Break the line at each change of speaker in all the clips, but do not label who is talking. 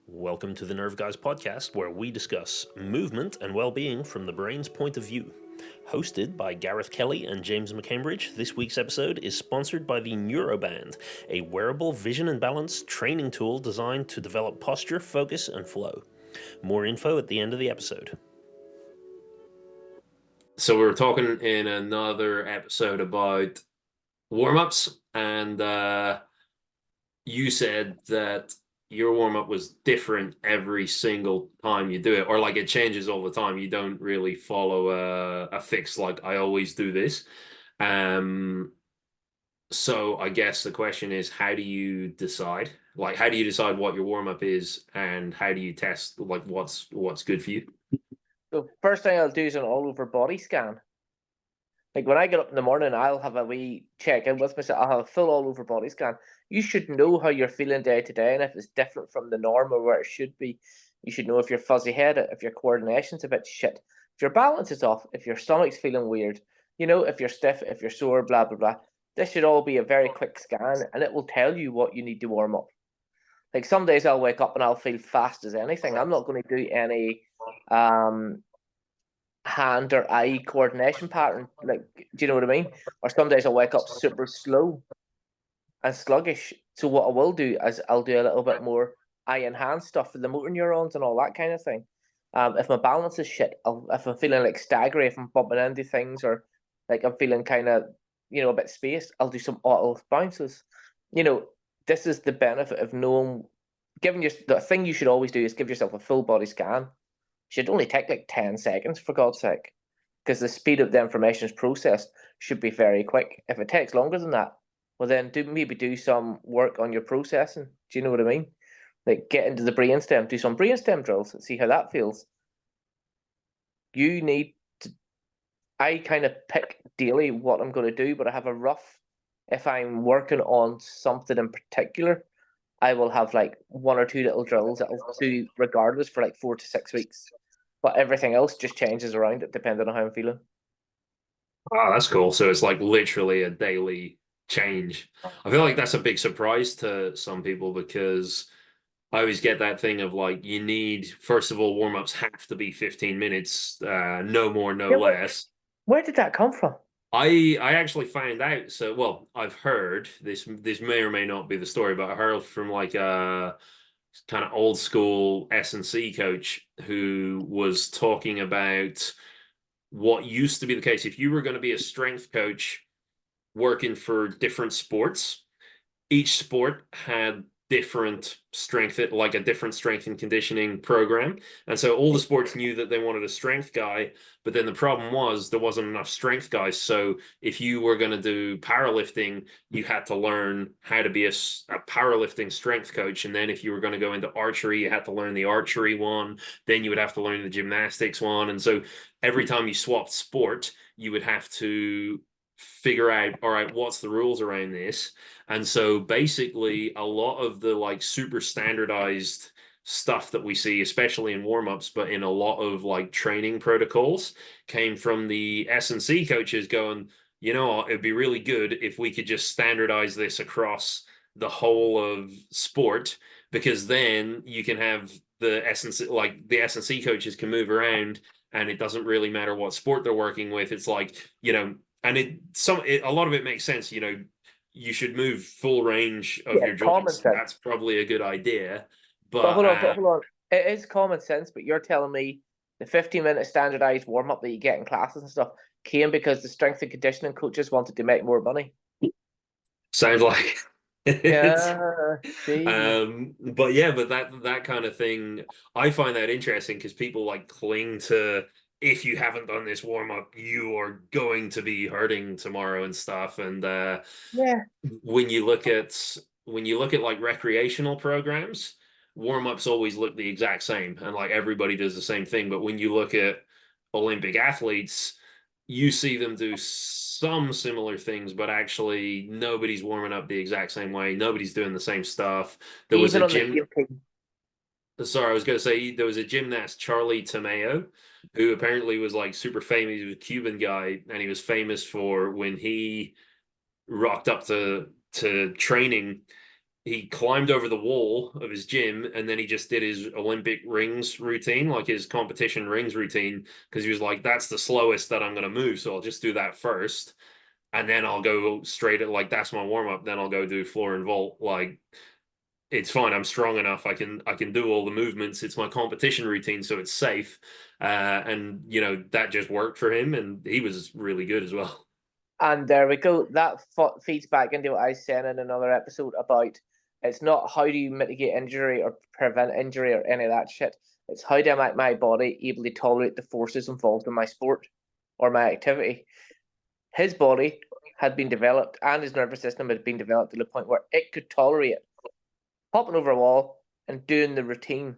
Welcome to the Nerve Guys podcast, where we discuss movement and well-being from the brain's point of view. Hosted by Gareth Kelly and James McCambridge, this week's episode is sponsored by the Neuroband, a wearable vision and balance training tool designed to develop posture, focus, and flow. More info at the end of the episode. So we were talking in another episode about warm-ups, and you said that your warm-up was different every single time you do it, or like it changes all the time. You don't really follow a fix, like I always do this. So I guess the question is, how do you decide? Like, how do you decide what your warm-up is, and how do you test like what's good for you?
So first thing I'll do is an all-over body scan. Like when I get up in the morning, I'll have a wee check in with myself. I'll have a full all-over body scan. You should know how you're feeling day to day, and if it's different from the norm or where it should be. You should know if you're fuzzy-headed, if your coordination's a bit shit, if your balance is off, if your stomach's feeling weird. If you're stiff, if you're sore, blah blah blah. This should all be a very quick scan, and it will tell you what you need to warm up. Like some days I'll wake up and I'll feel fast as anything. I'm not going to do any hand or eye coordination pattern. Like, do you know what I mean? Or some days I'll wake up super slow and sluggish. So what I will do is I'll do a little bit more eye and hand stuff for the motor neurons and all that kind of thing. If my balance is shit, if I'm feeling like staggery, if I'm bumping into things, or like I'm feeling kind of, a bit spaced, I'll do some auto bounces. You know, this is the benefit of knowing. The thing you should always do is give yourself a full body scan. Should only take like 10 seconds, for God's sake, because the speed of the information is processed should be very quick. If it takes longer than that, well, then maybe do some work on your processing. Do you know what I mean? Like get into the brainstem, do some brainstem drills, and see how that feels. You need to. I kind of pick daily what I'm going to do, but I have a rough. If I'm working on something in particular, I will have like one or two little drills that I'll do regardless for like 4 to 6 weeks. But everything else just changes around it depending on how I'm feeling.
Oh, that's cool. So it's like literally a daily change. I feel like that's a big surprise to some people because I always get that thing of like you need, first of all, warm-ups have to be 15 minutes, no more, no
Yeah,
less.
where did that come from?
I actually found out, so well, I've heard this may or may not be the story, but I heard from like a kind of old school S&C coach who was talking about what used to be the case. If you were going to be a strength coach working for different sports, each sport had different strength, like a different strength and conditioning program. And so all the sports knew that they wanted a strength guy, but then the problem was there wasn't enough strength guys. So if you were going to do powerlifting, you had to learn how to be a powerlifting strength coach. And then if you were going to go into archery, you had to learn the archery one. Then you would have to learn the gymnastics one. And so every time you swapped sport, you would have to figure out, all right, what's the rules around this? And so basically a lot of the like super standardized stuff that we see, especially in warm-ups, but in a lot of like training protocols, came from the S&C coaches going, it'd be really good if we could just standardize this across the whole of sport, because then you can have the S&C, like the S&C coaches can move around and it doesn't really matter what sport they're working with. It's like, and a lot of it makes sense. You should move full range of
Yeah,
your
common
joints.
sense.
That's probably a good idea.
But
But
hold on, hold on. It is common sense, but you're telling me the 15-minute standardized warm up that you get in classes and stuff came because the strength and conditioning coaches wanted to make more money.
sounds like it's
Yeah, see.
but yeah, but that kind of thing, I find that interesting because people like cling to, if you haven't done this warm up, you are going to be hurting tomorrow and stuff. And
Yeah.
when you look at like recreational programs, warm-ups always look the exact same and like everybody does the same thing. But when you look at Olympic athletes, you see them do some similar things, but actually nobody's warming up the exact same way. Nobody's doing the same stuff. There was
Even
a
on the
gym.
same team.
Sorry, I was going to say there was a gymnast, Charlie Tomeo, who apparently was like super famous. He was a Cuban guy, and he was famous for when he rocked up to training. he climbed over the wall of his gym and then he just did his Olympic rings routine, like his competition rings routine, because he was like, that's the slowest that I'm going to move. So I'll just do that first. And then I'll go straight at like, that's my warm up. Then I'll go do floor and vault. Like, it's fine. I'm strong enough. I can do all the movements. It's my competition routine, so it's safe. And that just worked for him, and he was really good as well.
And there we go. That feeds back into what I said in another episode about it's not how do you mitigate injury or prevent injury or any of that shit. It's how do I make my body able to tolerate the forces involved in my sport or my activity. His body had been developed and his nervous system had been developed to the point where it could tolerate hopping over a wall and doing the routine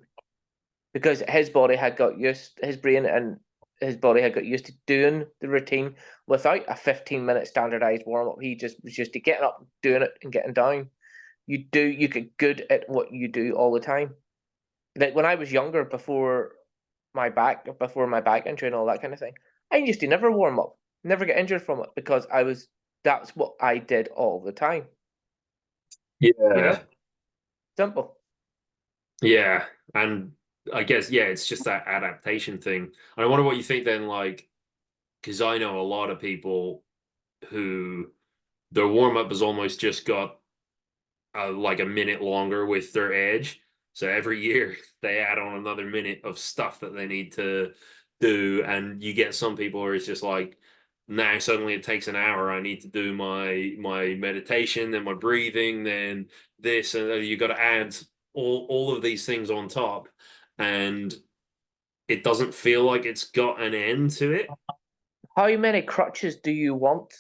because his body had got used, his brain and his body had got used to doing the routine without a 15-minute standardized warm up. He just was used to getting up, doing it, and getting down. You get good at what you do all the time. Like when I was younger, before my back injury and all that kind of thing, I used to never warm up, never get injured from it because that's what I did all the time. You know,
Yeah.
simple.
Yeah. And I guess, yeah, it's just that adaptation thing. And I wonder what you think then, like, because I know a lot of people who their warm up has almost just got like a minute longer with their edge. So every year they add on another minute of stuff that they need to do. And you get some people where it's just like, now suddenly it takes an hour. I need to do my meditation, then my breathing, then this, and you got to add all of these things on top. And it doesn't feel like it's got an end to it.
How many crutches do you want?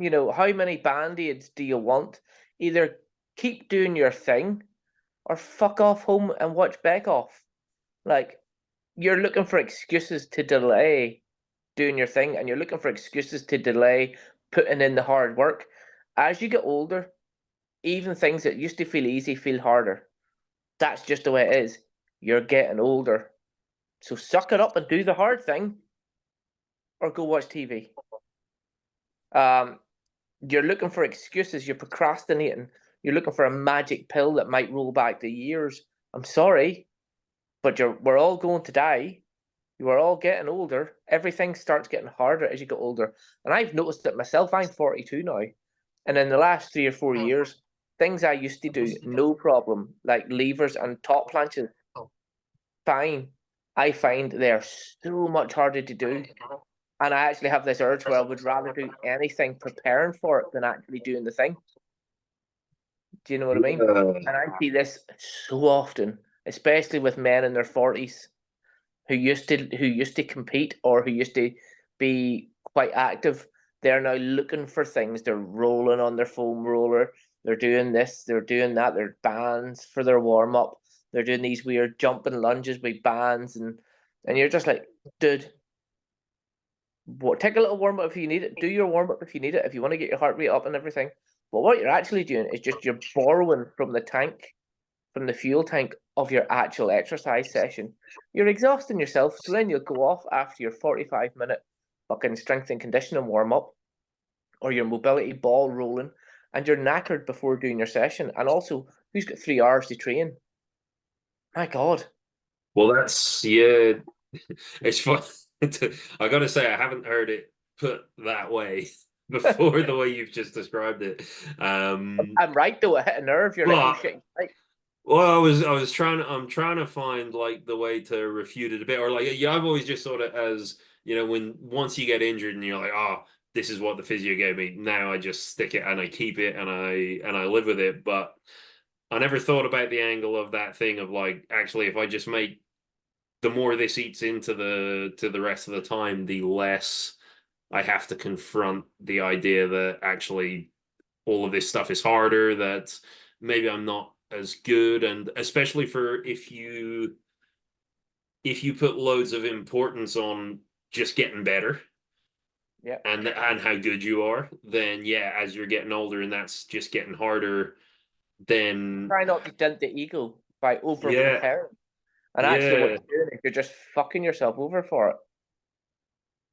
How many band-aids do you want? Either keep doing your thing or fuck off home and watch Beck Off. Like, you're looking for excuses to delay doing your thing and you're looking for excuses to delay putting in the hard work. As you get older, even things that used to feel easy feel harder. That's just the way it is. You're getting older. So suck it up and do the hard thing or go watch TV. You're looking for excuses, you're procrastinating, you're looking for a magic pill that might roll back the years. I'm sorry, but we're all going to die. You are all getting older. Everything starts getting harder as you get older. And I've noticed it myself. I'm 42 now. And in the last 3 or 4 years, things I used to do, no problem, like levers and top planches, fine. I find they're so much harder to do. And I actually have this urge where I would rather do anything preparing for it than actually doing the thing. Do you know what I mean? And I see this so often, especially with men in their 40s who used to compete or who used to be quite active. They're now looking for things. They're rolling on their foam roller. They're doing this. They're doing that. They're bands for their warm up. They're doing these weird jumping lunges with bands, and you're just like, dude, take a little warm up if you need it. Do your warm up if you need it. If you want to get your heart rate up and everything. But what you're actually doing is just you're borrowing from the fuel tank of your actual exercise session. You're exhausting yourself, so then you'll go off after your 45-minute fucking strength and conditioning warm up or your mobility ball rolling, and you're knackered before doing your session. And also, who's got 3 hours to train? My God.
Well, that's, yeah, it's fun. I gotta say, I haven't heard it put that way before, the way you've just described it.
I'm right though. I hit a nerve. You're like, oh
But
shit. Right.
well, I'm trying to find like the way to refute it a bit, or like, yeah, I've always just thought it as, when once you get injured and you're like, oh, this is what the physio gave me. Now I just stick it and I keep it and I live with it. But I never thought about the angle of that thing of like, actually, if I just make the more this eats into the rest of the time, the less I have to confront the idea that actually all of this stuff is harder, that maybe I'm not as good, and especially for if you put loads of importance on just getting better
Yeah.
and how good you are, then yeah, as you're getting older and that's just getting harder, then
Try not to dent the ego by over
yeah,
preparing. And actually, what
yeah,
you're doing is you're just fucking yourself over for it.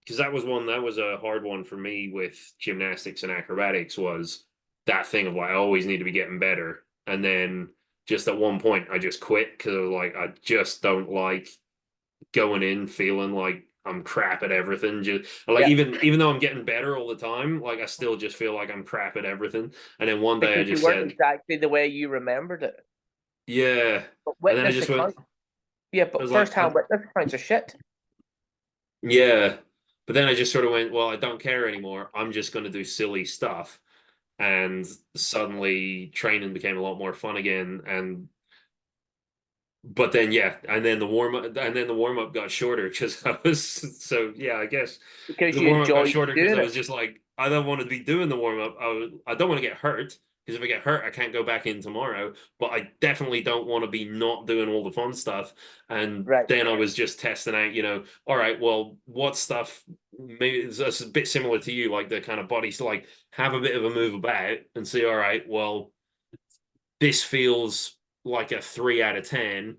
because that was a hard one for me with gymnastics and acrobatics was that thing of like I always need to be getting better. And then just at one point I just quit because I was like, I just don't like going in feeling like I'm crap at everything. Just like
Yeah,
even though I'm getting better all the time, like I still just feel like I'm crap at everything. And then one day I
because you
just
weren't
said,
exactly the way you remembered it.
yeah.
But
And then I
witness
just went,
account, yeah,
I
but
was like,
first-hand witness accounts are shit.
yeah. But then I just sort of went, well, I don't care anymore. I'm just going to do silly stuff. And suddenly training became a lot more fun again. And but then yeah, and then the warm up got shorter because I was so yeah, I guess
Because
the
you
warm up got
enjoy
shorter because
doing
I
it.
was just like I don't want to be doing the warm up. I don't want to get hurt because if I get hurt, I can't go back in tomorrow. But I definitely don't want to be not doing all the fun stuff. And
Right.
then I was just testing out, all right, well, what stuff maybe it's a bit similar to you, like the kind of body to like have a bit of a move about and see, all right, well, this feels like a 3 out of 10.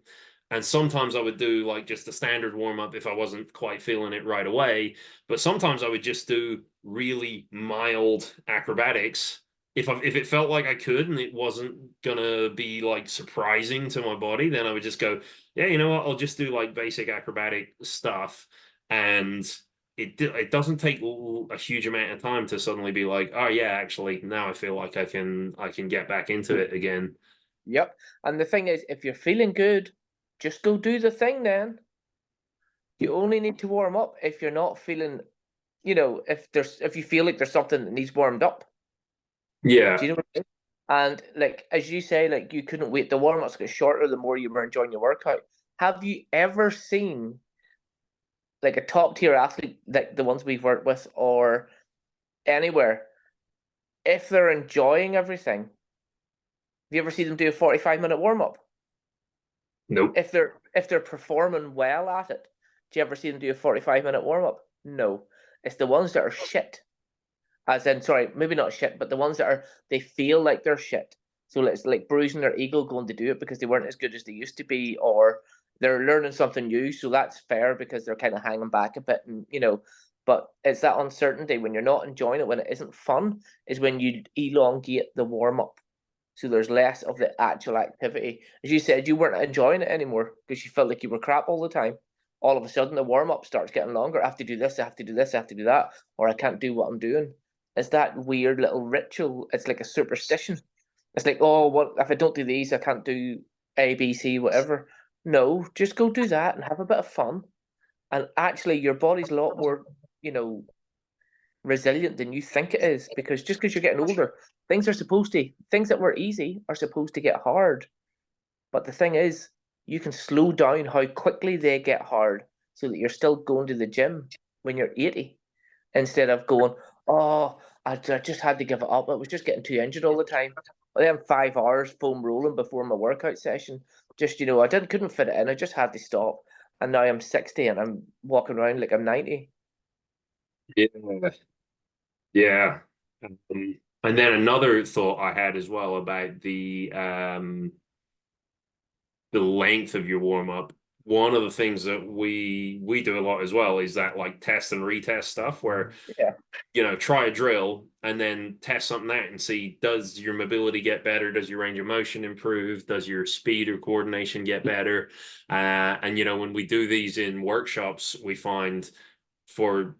And sometimes I would do like just a standard warm up if I wasn't quite feeling it right away. But sometimes I would just do really mild acrobatics if it felt like I could and it wasn't gonna be like surprising to my body. Then I would just go, yeah, you know what? I'll just do like basic acrobatic stuff, and it doesn't take a huge amount of time to suddenly be like, oh yeah, actually now I feel like I can get back into it again.
Yep. And the thing is, if you're feeling good, just go do the thing then. You only need to warm up if you're not feeling, if you feel like there's something that needs warmed up. Do
Yeah.
you know what I mean? And like as you say, like you couldn't wait. The warm ups get shorter the more you were enjoying your workout. Have you ever seen like a top tier athlete, like the ones we've worked with, or anywhere, if they're enjoying everything, have you ever see them do a 45-minute warm up?
Nope.
If they're performing well at it, do you ever see them do a 45-minute warm up? No. It's the ones that are shit. As in, sorry, maybe not shit, but the ones that are they feel like they're shit. So it's like bruising their ego going to do it because they weren't as good as they used to be, or they're learning something new. So that's fair because they're kind of hanging back a bit, and But it's that uncertainty when you're not enjoying it, when it isn't fun, is when you elongate the warm up. So there's less of the actual activity. As you said, you weren't enjoying it anymore because you felt like you were crap all the time. All of a sudden, the warm up starts getting longer. I have to do this, I have to do this, I have to do that, or I can't do what I'm doing. It's that weird little ritual. It's like a superstition. It's like, oh, what if I don't do these, I can't do A, B, C, whatever. No, just go do that and have a bit of fun. And actually, your body's a lot more, you know, resilient than you think it is because just because you're getting older, things that were easy are supposed to get hard. But the thing is, you can slow down how quickly they get hard so that you're still going to the gym when you're 80 instead of going, oh, I just had to give it up. I was just getting too injured all the time. Well, then 5 hours foam rolling before my workout session. Just, I couldn't fit it in. I just had to stop. And now I'm 60 and I'm walking around like I'm 90.
Yeah. Yeah. And then another thought I had as well about the length of your warm up. One of the things that we do a lot as well is that like test and retest stuff where
Yeah.
try a drill and then test something out and see, does your mobility get better? Does your range of motion improve? Does your speed or coordination get better? And when we do these in workshops, we find for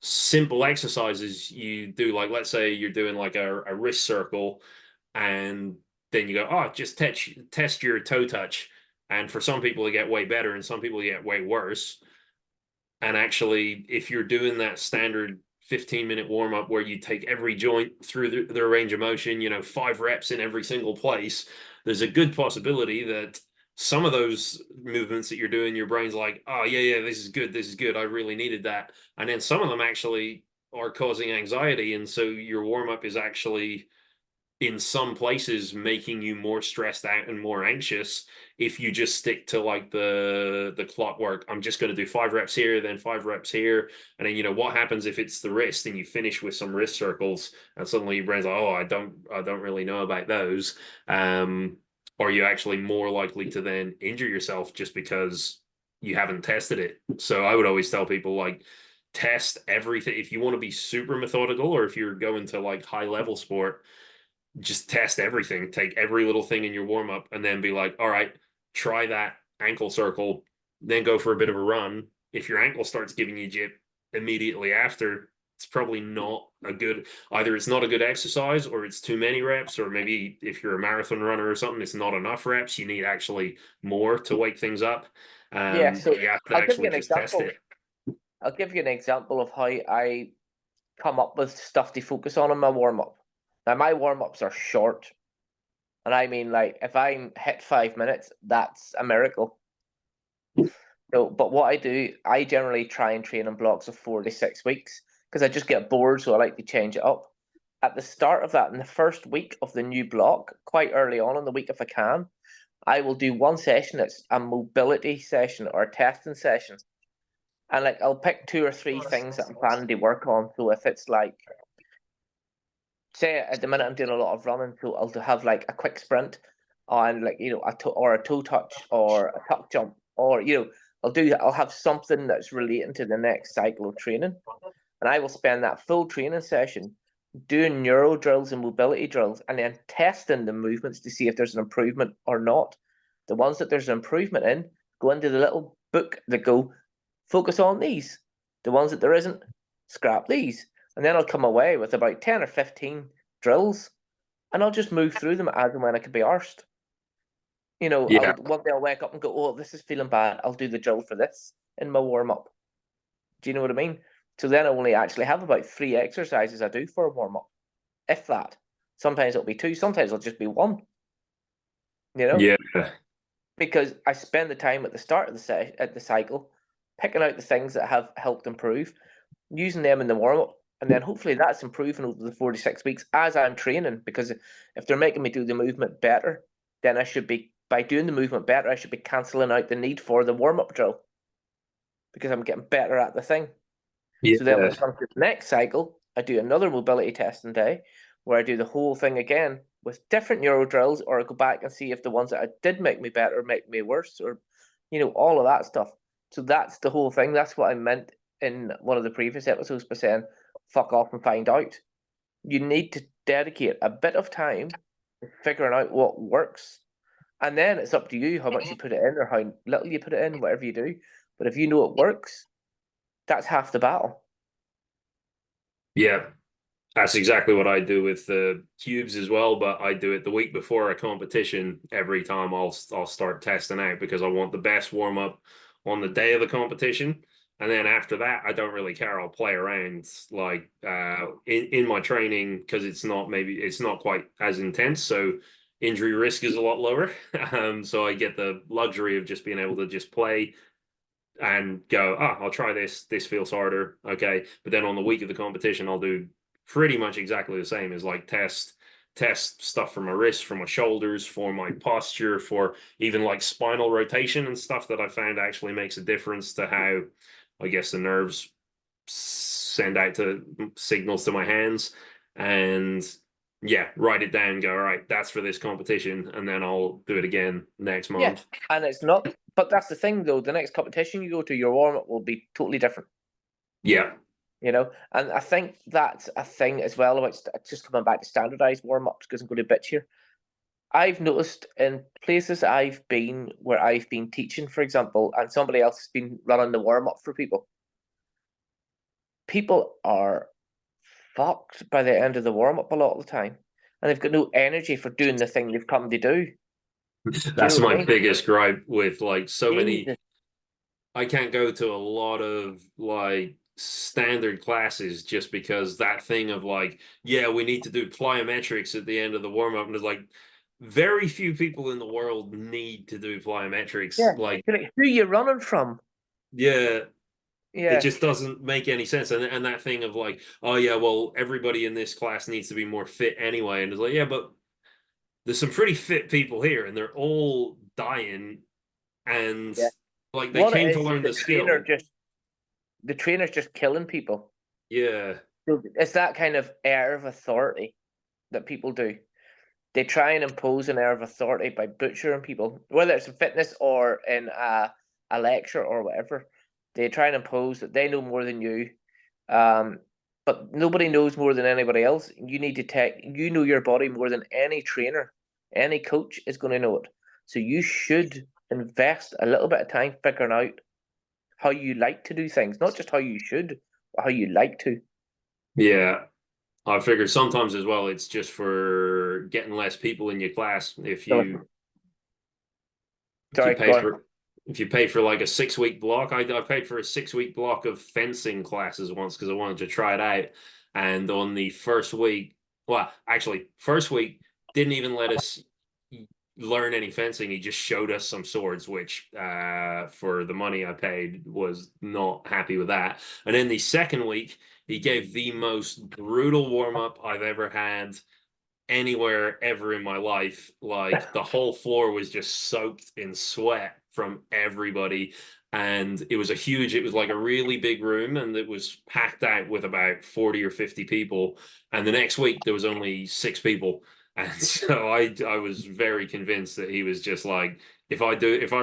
simple exercises, you do like, let's say you're doing like a wrist circle, and then you go, oh, just test your toe touch. And for some people, they get way better, and some people get way worse. And actually, if you're doing that standard 15-minute warm up where you take every joint through their range of motion, 5 reps in every single place, there's a good possibility that some of those movements that you're doing, your brain's like, oh, yeah, this is good. This is good. I really needed that. And then some of them actually are causing anxiety. And so your warm up is actually in some places making you more stressed out and more anxious if you just stick to like the clockwork. I'm just going to do 5 reps here, then 5 reps here, and then what happens if it's the wrist and you finish with some wrist circles and suddenly your brain's like, oh, I don't really know about those. Are you actually more likely to then injure yourself just because you haven't tested it? So I would always tell people like test everything if you want to be super methodical, or if you're going to like high level sport, just test everything, take every little thing in your warm up, and then be like, all right, try that ankle circle, then go for a bit of a run. If your ankle starts giving you jip immediately after, it's probably not a good, either it's not a good exercise or it's too many reps, or maybe if you're a marathon runner or something, it's not enough reps. You need actually more to wake things up.
Yeah, so
But you have to
I'll give you
actually
an
just test
example.
it.
I'll give you an example of how I come up with stuff to focus on in my warm up. Now my warm ups are short, and I mean like if I hit 5 minutes, that's a miracle. So, but what I do, I generally try and train in blocks of 4 to 6 weeks because I just get bored, so I like to change it up. At the start of that, in the first week of the new block, quite early on in the week if I can, I will do one session that's a mobility session or a testing session. And like I'll pick 2 or 3 things that I'm planning to work on. So if it's like, say at the minute I'm doing a lot of running, so I'll have like a quick sprint on like or a toe touch or a tuck jump, or I'll have something that's relating to the next cycle of training, and I will spend that full training session doing neuro drills and mobility drills, and then testing the movements to see if there's an improvement or not. The ones that there's an improvement in, go into the little book that go focus on these. The ones that there isn't, scrap these. And then I'll come away with about 10 or 15 drills, and I'll just move through them as and when I can be arsed.
Yeah.
One day I'll wake up and go, oh, this is feeling bad. I'll do the drill for this in my warm up. Do you know what I mean? So then I only actually have about 3 exercises I do for a warm up, if that. Sometimes it'll be 2, sometimes it'll just be 1,
Yeah.
because I spend the time at the start of the cycle picking out the things that have helped improve, using them in the warm up, and then hopefully that's improving over the 4 to 6 weeks as I'm training. Because if they're making me do the movement better, then I should be by doing the movement better, I should be cancelling out the need for the warm up drill because I'm getting better at the thing. So then when
Yeah.
it comes to the next cycle, I do another mobility testing day where I do the whole thing again with different neuro drills, or I go back and see if the ones that I did make me better make me worse, or all of that stuff. So that's the whole thing. That's what I meant in one of the previous episodes by saying fuck off and find out. You need to dedicate a bit of time to figuring out what works. And then it's up to you how much you put it in or how little you put it in, whatever you do. But if you know it works, that's half the battle.
Yeah. That's exactly what I do with the cubes as well, but I do it the week before a competition. Every time I'll start testing out because I want the best warm up on the day of the competition, and then after that I don't really care. I'll play around like in my training because it's not quite as intense, so injury risk is a lot lower. So I get the luxury of just being able to just play and go, I'll try this. This feels harder. Okay. But then on the week of the competition, I'll do pretty much exactly the same as like test stuff for my wrists, for my shoulders, for my posture, for even like spinal rotation and stuff that I found actually makes a difference to how I guess the nerves send out to signals to my hands. And yeah, write it down, go, all right, that's for this competition, and then I'll do it again next
Yeah,
month.
and it's not. But that's the thing, though. The next competition you go to, your warm up will be totally different.
Yeah.
And I think that's a thing as well about just coming back to standardized warm ups, because I'm going to bitch here. I've noticed in places I've been where I've been teaching, for example, and somebody else has been running the warm up for people. People are fucked by the end of the warm up a lot of the time, and they've got no energy for doing the thing they've come to do. Do you know
That's
what I
my
mean?
biggest gripe with like so many.
Jesus.
I can't go to a lot of like standard classes just because that thing of like, yeah, we need to do plyometrics at the end of the warm up. And it's like very few people in the world need to do plyometrics.
Yeah.
Like,
You're like, who are you running from?
yeah, it
Yeah.
just doesn't make any sense. And that thing of like, oh yeah, well, everybody in this class needs to be more fit anyway. And it's like, yeah, but there's some pretty fit people here and they're all dying and
Yeah.
like they
What it
came to
is
learn
the
the skill.
trainer's just killing people.
Yeah.
So it's that kind of air of authority that people do. They try and impose an air of authority by butchering people, whether it's in fitness or in a lecture or whatever. They try and impose that they know more than you. Um, But nobody knows more than anybody else. You need to you know your body more than any trainer, any coach is going to know it. So you should invest a little bit of time figuring out how you like to do things, not just how you should, but how you like to.
Yeah. I figure sometimes as well, it's just for getting less people in your class. If you
Sorry,
pay
go on.
for if you pay for like a 6 week block, I paid for a 6 week block of fencing classes once because I wanted to try it out. And on the first week, well, actually, first week didn't even let us learn any fencing. He just showed us some swords, which for the money I paid was not happy with that. And then the second week, he gave the most brutal warm up I've ever had anywhere ever in my life. Like the whole floor was just soaked in sweat from everybody. And it was like a really big room, and it was packed out with about 40 or 50 people. And the next week there was only 6 people. And so I was very convinced that he was just like, if I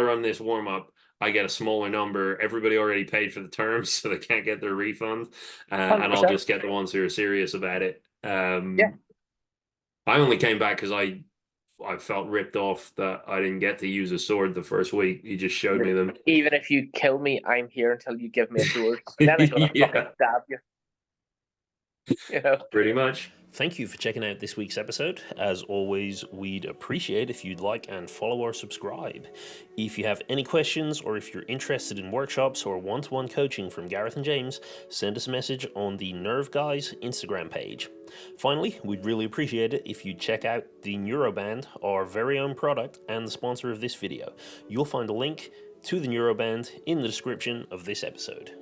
run this warm up, I get a smaller number. Everybody already paid for the terms, so they can't get their refund, and I'll
100%.
just get the ones who are serious about it.
Yeah.
I only came back because I felt ripped off that I didn't get to use a sword the first week. He just showed me them.
Even if you kill me, I'm here until you give me a sword. And then I'm going to fucking
Yeah,
stab you. You know?
pretty much.
Thank you for checking out this week's episode. As always, we'd appreciate if you'd like and follow or subscribe. If you have any questions or if you're interested in workshops or one-to-one coaching from Gareth and James, send us a message on the Nerve Guys Instagram page. Finally, we'd really appreciate it if you check out the Neuroband, our very own product and the sponsor of this video. You'll find a link to the Neuroband in the description of this episode.